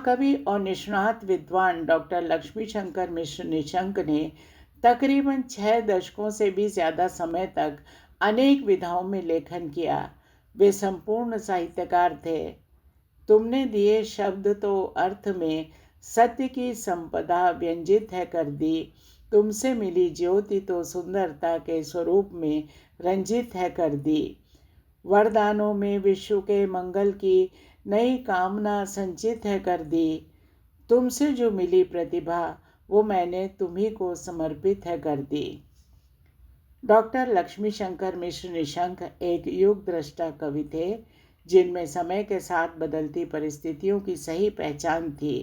महाकवि और निष्णात विद्वान डॉक्टर लक्ष्मी शंकर मिश्र निशंक ने तकरीबन 6 दशकों से भी ज़्यादा समय तक अनेक विधाओं में लेखन किया। वे संपूर्ण साहित्यकार थे। तुमने दिए शब्द तो अर्थ में सत्य की संपदा व्यंजित है कर दी। तुमसे मिली ज्योति तो सुंदरता के स्वरूप में रंजित है कर दी। वरदानों में विश्व के मंगल की नई कामना संचित है कर दी। तुमसे जो मिली प्रतिभा वो मैंने तुम्ही को समर्पित है कर दी। डॉक्टर लक्ष्मी शंकर मिश्र निशंक एक युग दृष्टा कवि थे, जिनमें समय के साथ बदलती परिस्थितियों की सही पहचान थी।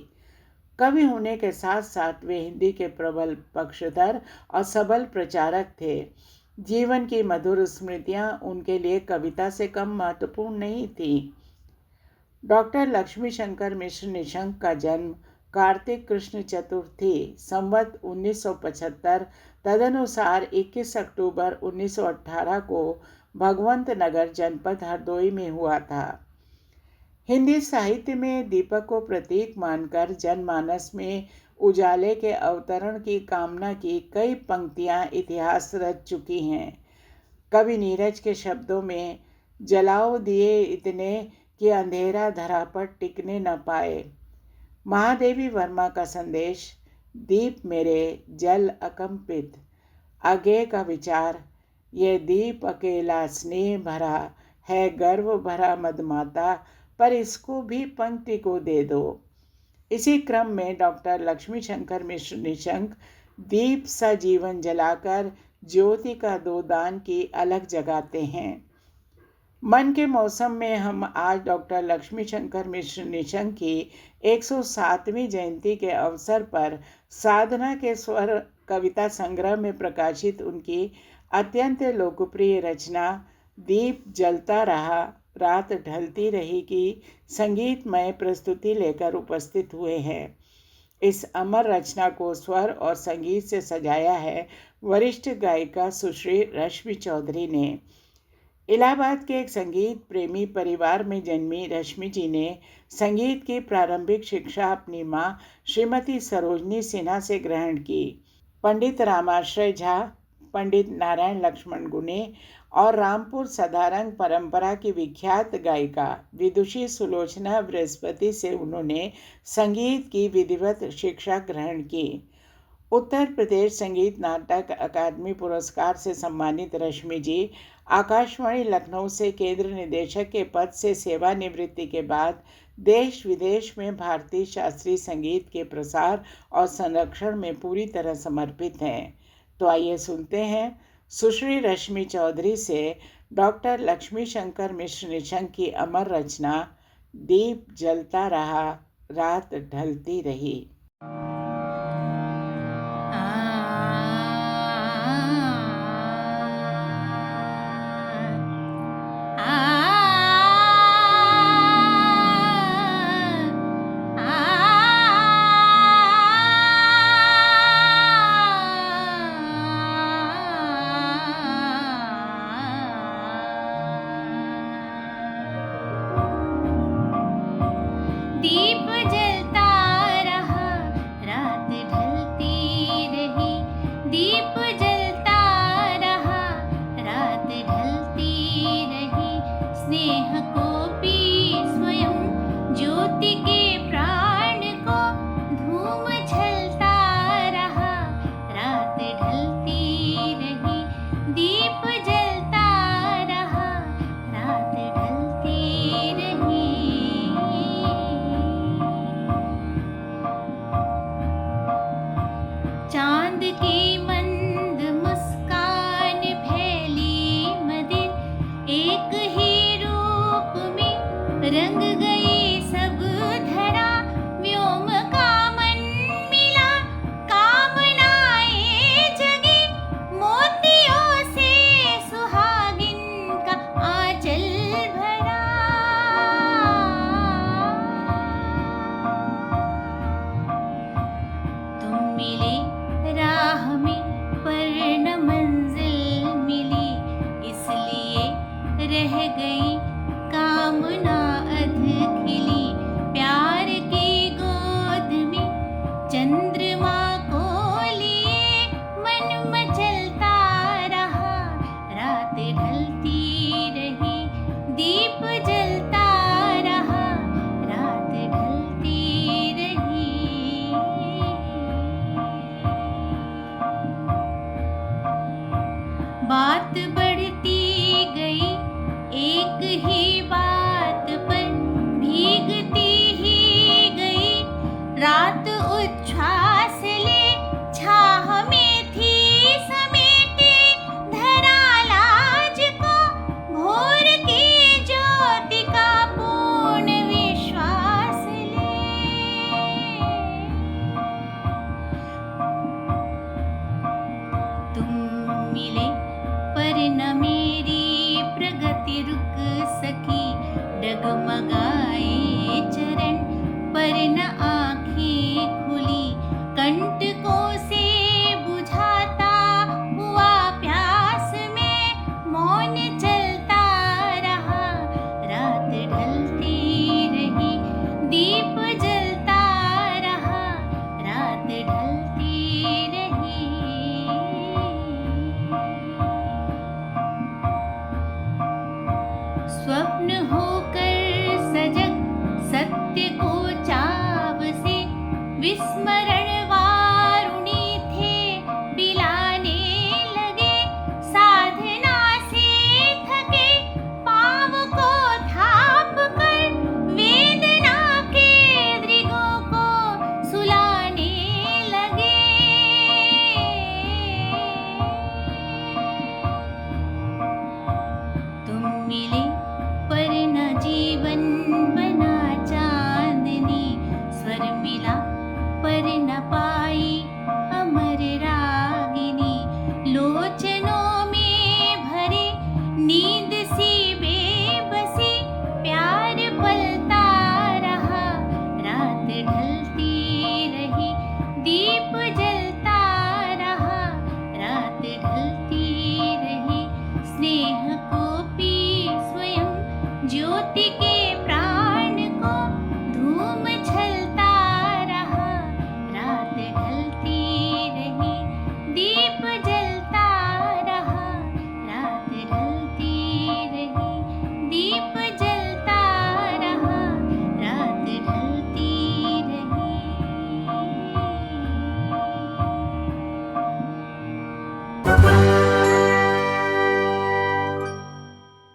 कवि होने के साथ साथ वे हिंदी के प्रबल पक्षधर और सबल प्रचारक थे। जीवन की मधुर स्मृतियां उनके लिए कविता से कम महत्वपूर्ण नहीं थी। डॉक्टर लक्ष्मी शंकर मिश्र निशंक का जन्म कार्तिक कृष्ण चतुर्थी संवत 1975 तदनुसार 21 अक्टूबर 1918 को भगवंत नगर जनपद हरदोई में हुआ था। हिंदी साहित्य में दीपक को प्रतीक मानकर जनमानस में उजाले के अवतरण की कामना की कई पंक्तियां इतिहास रच चुकी हैं। कवि नीरज के शब्दों में जलाओ दिए इतने कि अंधेरा धरा पर टिकने न पाए। महादेवी वर्मा का संदेश दीप मेरे जल अकंपित। आगे का विचार ये दीप अकेला स्नेह भरा है, गर्व भरा मदमाता, पर इसको भी पंक्ति को दे दो। इसी क्रम में डॉक्टर लक्ष्मी शंकर मिश्र निशंक दीप सा जीवन जलाकर ज्योति का दो दान की अलग जगाते हैं। मन के मौसम में हम आज डॉक्टर लक्ष्मी शंकर मिश्र निशंक की 107वीं जयंती के अवसर पर साधना के स्वर कविता संग्रह में प्रकाशित उनकी अत्यंत लोकप्रिय रचना दीप जलता रहा रात ढलती रही की संगीतमय प्रस्तुति लेकर उपस्थित हुए हैं। इस अमर रचना को स्वर और संगीत से सजाया है वरिष्ठ गायिका सुश्री रश्मि चौधरी ने। इलाहाबाद के एक संगीत प्रेमी परिवार में जन्मी रश्मि जी ने संगीत की प्रारंभिक शिक्षा अपनी मां श्रीमती सरोजनी सिन्हा से ग्रहण की। पंडित रामाश्रय झा, पंडित नारायण लक्ष्मण गुने और रामपुर सदारंग परंपरा की विख्यात गायिका विदुषी सुलोचना बृहस्पति से उन्होंने संगीत की विधिवत शिक्षा ग्रहण की। उत्तर प्रदेश संगीत नाटक अकादमी पुरस्कार से सम्मानित रश्मि जी आकाशवाणी लखनऊ से केंद्र निदेशक के पद से सेवानिवृत्ति के बाद देश विदेश में भारतीय शास्त्रीय संगीत के प्रसार और संरक्षण में पूरी तरह समर्पित हैं। तो आइए सुनते हैं सुश्री रश्मि चौधरी से डॉक्टर लक्ष्मी शंकर मिश्र निशंक की अमर रचना दीप जलता रहा रात ढलती रही। दीप जलता रहा रात ढलती रही, दीप जलता रहा रात ढलती रही। स्नेह को पी स्वयं ज्योति के प्राण को धूम झलता रहा रात ढलती रही। दीप जलता रहा रात ढलती रही। चांद की मंद मुस्कान फैली मदिर एक ही रूप में रंग गई सब धरा। व्योम का मन मिला कामनाएं जगी, मोतियों से सुहागिन का आंचल भरा। तुम मिले राह में मिले